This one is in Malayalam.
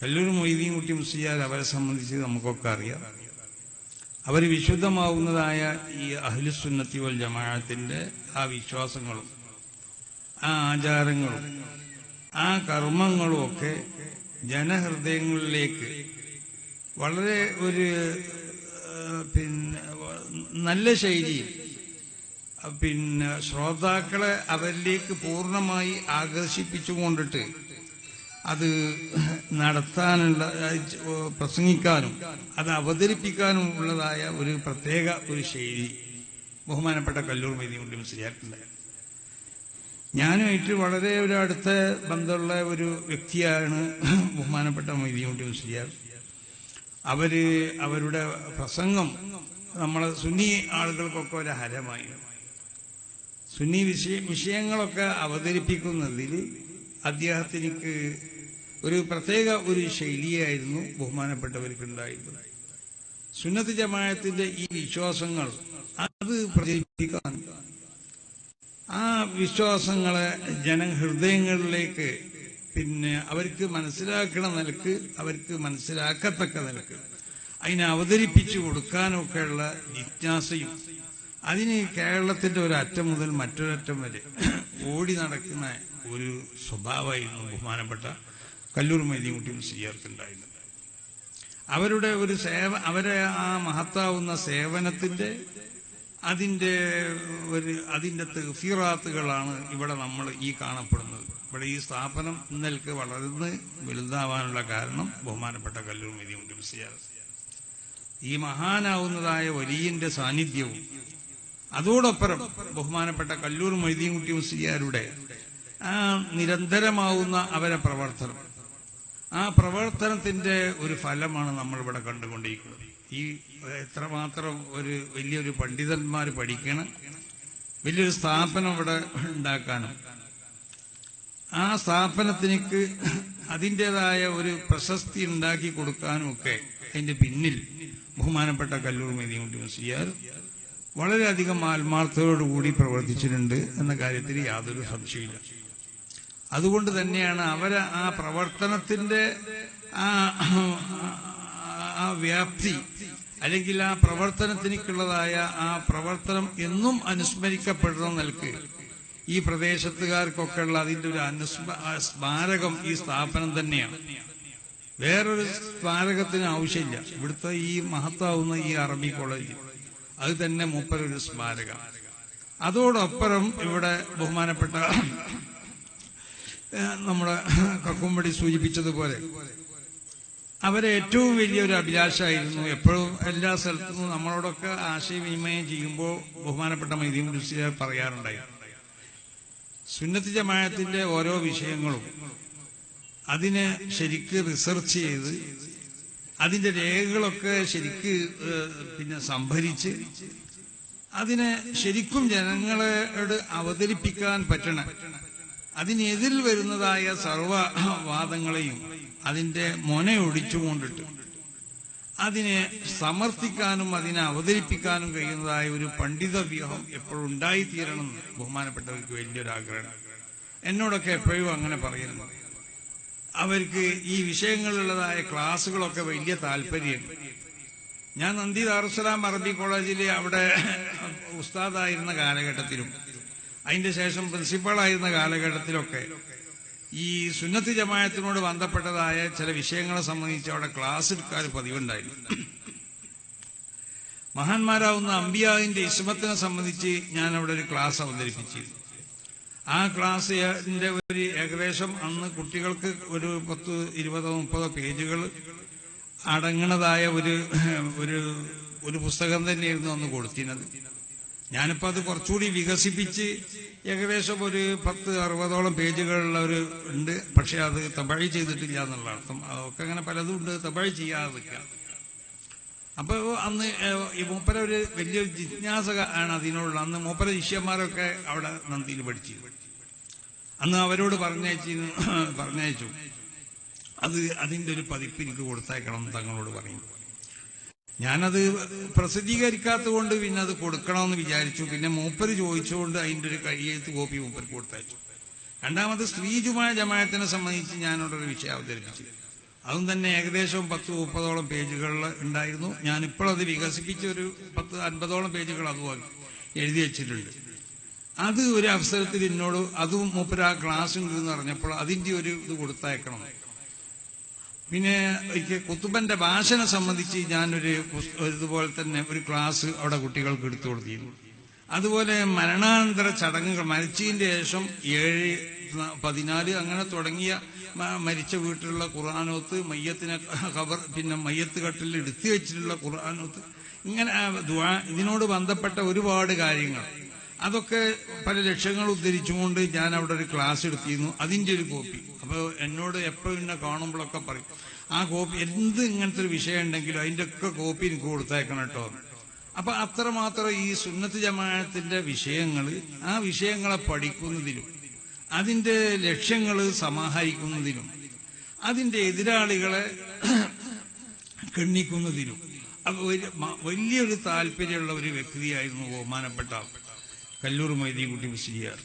കല്ലൂർ മൊയ്തീൻ കുട്ടി മുസ്ലിയാർ അവരെ സംബന്ധിച്ച് നമുക്കൊക്കെ അറിയാം. അവർ വിശുദ്ധമാവുന്നതായ ഈ അഹ്ലുസുന്നത്തി വൽ ജമാഅത്തിന്റെ ആ വിശ്വാസങ്ങളും ആ ആചാരങ്ങളും ആ കർമ്മങ്ങളും ഒക്കെ ജനഹൃദയങ്ങളിലേക്ക് വളരെ ഒരു നല്ല ശൈലിയിൽ ശ്രോതാക്കളെ അവരിലേക്ക് പൂർണ്ണമായി ആകർഷിപ്പിച്ചുകൊണ്ടിട്ട് അത് നടത്താനുള്ള പ്രസംഗിക്കാനും അത് അവതരിപ്പിക്കാനും ഉള്ളതായ ഒരു പ്രത്യേക ഒരു ശൈലി ബഹുമാനപ്പെട്ട കല്ലൂർ മൊയ്തീൻ കുട്ടി മുസ്ലിയാർക്കുണ്ടായിരുന്നു. ഞാനുമായിട്ട് വളരെ ഒരു അടുത്ത ബന്ധമുള്ള ഒരു വ്യക്തിയാണ് ബഹുമാനപ്പെട്ട മൊയ്തീൻ കുട്ടി മുസ്ലിയാർ. അവരുടെ പ്രസംഗം നമ്മളെ സുന്നി ആളുകൾക്കൊക്കെ ഒരു ഹരമായി. സുന്നി വിഷയങ്ങളൊക്കെ അവതരിപ്പിക്കുന്നതിൽ അദ്ദേഹത്തിനിക്ക് ഒരു പ്രത്യേക ഒരു ശൈലിയായിരുന്നു ബഹുമാനപ്പെട്ടവർക്കുണ്ടായിരുന്നത്. സുന്നത്ത് ജമാഅത്തിന്റെ ഈ വിശ്വാസങ്ങൾ അത് പ്രചരിപ്പിക്കാൻ, ആ വിശ്വാസങ്ങളെ ജനഹൃദയങ്ങളിലേക്ക് അവർക്ക് മനസ്സിലാക്കണ നിലക്ക്, അവർക്ക് മനസ്സിലാക്കത്തക്ക നിലക്ക് അതിനെ അവതരിപ്പിച്ചു കൊടുക്കാനൊക്കെയുള്ള ജിജ്ഞാസയും അതിന് കേരളത്തിന്റെ ഒരറ്റം മുതൽ മറ്റൊരറ്റം വരെ ഓടി നടക്കുന്ന ഒരു സ്വഭാവമായിരുന്നു ബഹുമാനപ്പെട്ട കല്ലൂർ മൊയ്തീൻ കുട്ടി മുസ്ലിയാർക്കുണ്ടായിരുന്നത്. അവരുടെ ഒരു അവരെ ആ മഹത്താവുന്ന സേവനത്തിന്റെ അതിന്റെ തഫ്സീറാത്തുകളാണ് ഇവിടെ നമ്മൾ ഈ കാണപ്പെടുന്നത്. ഇവിടെ ഈ സ്ഥാപനം ഇന്നലേക്ക് വളർന്ന് വലുതാവാനുള്ള കാരണം ബഹുമാനപ്പെട്ട കല്ലൂർ മൊയ്തീൻ കുട്ടി മുസ്ലിയാർ. ഈ മഹാനാവുന്നതായ വലിയന്റെ സാന്നിധ്യവും അതോടൊപ്പം ബഹുമാനപ്പെട്ട കല്ലൂർ മൊയ്തീൻ കുട്ടി മുസ്ലിയാരുടെ ആ നിരന്തരമാവുന്ന അവരെ പ്രവർത്തനം, ആ പ്രവർത്തനത്തിന്റെ ഒരു ഫലമാണ് നമ്മളിവിടെ കണ്ടുകൊണ്ടിരിക്കുന്നത്. ഈ എത്രമാത്രം ഒരു വലിയൊരു പണ്ഡിതന്മാർ പഠിക്കണം, വലിയൊരു സ്ഥാപനം ഇവിടെ ഉണ്ടാക്കാനും ആ സ്ഥാപനത്തിനേക്ക് അതിൻ്റെതായ ഒരു പ്രശസ്തി ഉണ്ടാക്കി കൊടുക്കാനും ഒക്കെ അതിന്റെ പിന്നിൽ ബഹുമാനപ്പെട്ട കല്ലൂർ മൊയ്തീൻ കുട്ടി മുസ്ലിയാർ വളരെയധികം ആത്മാർത്ഥതയോടുകൂടി പ്രവർത്തിച്ചിട്ടുണ്ട് എന്ന കാര്യത്തിൽ യാതൊരു സംശയമില്ല. അതുകൊണ്ട് തന്നെയാണ് അവരെ ആ പ്രവർത്തനത്തിന്റെ ആ വ്യാപ്തി അല്ലെങ്കിൽ ആ പ്രവർത്തനത്തിനുള്ളതായ ആ പ്രവർത്തനം എന്നും അനുസ്മരിക്കപ്പെടുന്ന നിലക്ക് ഈ പ്രദേശത്തുകാർക്കൊക്കെ ഉള്ള അതിന്റെ ഒരു സ്മാരകം ഈ സ്ഥാപനം തന്നെയാണ്. വേറൊരു സ്മാരകത്തിന് ആവശ്യമില്ല. ഇവിടുത്തെ ഈ മഹത്താവുന്ന ഈ അറബി കോളേജ് അത് തന്നെ മൂപ്പരൊരു സ്മാരകം. അതോടൊപ്പം ഇവിടെ ബഹുമാനപ്പെട്ട നമ്മുടെ കക്കുംപടി സൂചിപ്പിച്ചതുപോലെ അവരെ ഏറ്റവും വലിയൊരു അഭിലാഷമായിരുന്നു. എപ്പോഴും എല്ലാ സ്ഥലത്തും നമ്മളോടൊക്കെ ആശയവിനിമയം ചെയ്യുമ്പോൾ ബഹുമാനപ്പെട്ട മൊയ്തീൻ കുട്ടി മുസ്ലിയാർ പറയാറുണ്ടായിരുന്നു, സുന്നത്ത് ജമാഅത്തിന്റെ ഓരോ വിഷയങ്ങളും അതിനെ ശരിക്ക് റിസർച്ച് ചെയ്ത് അതിന്റെ രേഖകളൊക്കെ ശരിക്ക് സംഭരിച്ച് അതിനെ ശരിക്കും ജനങ്ങളോട് അവതരിപ്പിക്കാൻ പറ്റണം. അതിനെതിൽ വരുന്നതായ സർവവാദങ്ങളെയും അതിന്റെ മൊനയൊടിച്ചുകൊണ്ടിട്ട് അതിനെ സമർത്ഥിക്കാനും അതിനെ അവതരിപ്പിക്കാനും കഴിയുന്നതായ ഒരു പണ്ഡിത വ്യൂഹം എപ്പോഴും ഉണ്ടായിത്തീരണമെന്ന് ബഹുമാനപ്പെട്ടവർക്ക് വലിയൊരാഗ്രഹം. എന്നോടൊക്കെ എപ്പോഴും അങ്ങനെ പറയുന്നു. അവർക്ക് ഈ വിഷയങ്ങളിലുള്ളതായ ക്ലാസ്സുകളൊക്കെ വലിയ താല്പര്യമുണ്ട്. ഞാൻ നന്ദി ദാറുസ്സലാം അറബി കോളേജിൽ അവിടെ ഉസ്താദായിരുന്ന കാലഘട്ടത്തിലും അതിന്റെ ശേഷം പ്രിൻസിപ്പളായിരുന്ന കാലഘട്ടത്തിലൊക്കെ ഈ സുന്നത്ത് ജമാഅത്തിനോട് ബന്ധപ്പെട്ടതായ ചില വിഷയങ്ങളെ സംബന്ധിച്ച് അവിടെ ക്ലാസ് എടുക്കാൻ പതിവുണ്ടായിരുന്നു. മഹാന്മാരാവുന്ന അമ്പിയാവിന്റെ ഇസ്മത്തിനെ സംബന്ധിച്ച് ഞാൻ അവിടെ ഒരു ക്ലാസ് അവതരിപ്പിച്ചിരുന്നു. ആ ക്ലാസ്സിന്റെ ഒരു ഏകദേശം അന്ന് കുട്ടികൾക്ക് ഒരു 10, 20, 30 പേജുകൾ അടങ്ങുന്നതായ ഒരു പുസ്തകം തന്നെയായിരുന്നു അന്ന് കൊടുത്തിരുന്നത്. ഞാനിപ്പോ അത് കുറച്ചുകൂടി വികസിപ്പിച്ച് ഏകദേശം ഒരു 10, 60ഓളം പേജുകളുള്ള ഉണ്ട്. പക്ഷെ അത് തബഴി ചെയ്തിട്ടില്ല എന്നുള്ള അർത്ഥം. അതൊക്കെ അങ്ങനെ പലതും ഉണ്ട്, തബഴി ചെയ്യാതെ വെക്കുക. അപ്പൊ അന്ന് ഈ മൂപ്പര ഒരു വലിയൊരു ജിജ്ഞാസ ആണ് അതിനോടുള്ള. അന്ന് മൂപ്പര ശിഷ്യന്മാരൊക്കെ അവിടെ നന്ദിയിൽ പഠിച്ചു. അന്ന് അവരോട് പറഞ്ഞയച്ചു അതിന്റെ ഒരു പതിപ്പ് എനിക്ക് കൊടുത്തയക്കണം തങ്ങളോട് പറയും. ഞാനത് പ്രസിദ്ധീകരിക്കാത്തത് കൊണ്ട് പിന്നെ അത് കൊടുക്കണമെന്ന് വിചാരിച്ചു. പിന്നെ മൂപ്പര് ചോദിച്ചുകൊണ്ട് അതിന്റെ ഒരു കയ്യെഴുത്ത് കോപ്പി മൂപ്പർക്ക് കൊടുത്തയച്ചു. രണ്ടാമത് സ്ത്രീ ജമാഅത്തിനെ സംബന്ധിച്ച് ഞാനോടൊരു വിഷയം അവതരിപ്പിച്ചു. അതും തന്നെ ഏകദേശം 10-30ഓളം പേജുകൾ ഉണ്ടായിരുന്നു. ഞാനിപ്പോഴത് വികസിപ്പിച്ച ഒരു 10-50ഓളം പേജുകൾ അതുപോലെ എഴുതി വെച്ചിട്ടുണ്ട്. അത് ഒരു അവസരത്തിൽ എന്നോട് അതും മൂപ്പര് ആ ക്ലാസ് ഉണ്ട് എന്ന് പറഞ്ഞപ്പോൾ അതിന്റെ ഒരു ഇത് കൊടുത്തയക്കണം. പിന്നെ എനിക്ക് കുത്തുബന്റെ ഭാഷനെ സംബന്ധിച്ച് ഞാനൊരു ഇതുപോലെ തന്നെ ഒരു ക്ലാസ് അവിടെ കുട്ടികൾക്ക് എടുത്തു കൊടുത്തിരുന്നു. അതുപോലെ മരണാനന്തര ചടങ്ങുകൾ, മരിച്ചതിന്റെ ശേഷം 7, 14 അങ്ങനെ തുടങ്ങിയ മരിച്ച വീട്ടിലുള്ള ഖുർആനോത്ത്, മയ്യത്തിനെ ഖബർ പിന്നെ മയ്യത്ത് കട്ടിൽ എടുത്തു വെച്ചിട്ടുള്ള ഖുർആനോത്ത്, ഇങ്ങനെ ദുആ, ഇതിനോട് ബന്ധപ്പെട്ട ഒരുപാട് കാര്യങ്ങൾ, അതൊക്കെ പല ലക്ഷ്യങ്ങൾ ഉദ്ധരിച്ചുകൊണ്ട് ഞാൻ അവിടെ ഒരു ക്ലാസ് എടുത്തിരുന്നു. അതിന്റെ ഒരു കോപ്പി. അപ്പോൾ എന്നോട് എപ്പോഴും എന്നെ കാണുമ്പോഴൊക്കെ പറയും, ആ കോപ്പി എന്ത് ഇങ്ങനത്തെ ഒരു വിഷയം ഉണ്ടെങ്കിലും അതിന്റെ ഒക്കെ കോപ്പി എനിക്ക് കൊടുത്തേക്കണം കേട്ടോ. അപ്പൊ അത്രമാത്രം ഈ സുന്നത്ത് ജമാഅത്തിന്റെ വിഷയങ്ങൾ, ആ വിഷയങ്ങളെ പഠിക്കുന്നതിലും അതിന്റെ ലക്ഷ്യങ്ങൾ സമാഹരിക്കുന്നതിലും അതിന്റെ എതിരാളികളെ ഗണ്ണിക്കുന്നതിലും വലിയൊരു താല്പര്യമുള്ള ഒരു വ്യക്തിയായിരുന്നു ബഹുമാനപ്പെട്ട കല്ലൂർ മൊയ്തീൻകുട്ടി മുസ്ലിയാർ.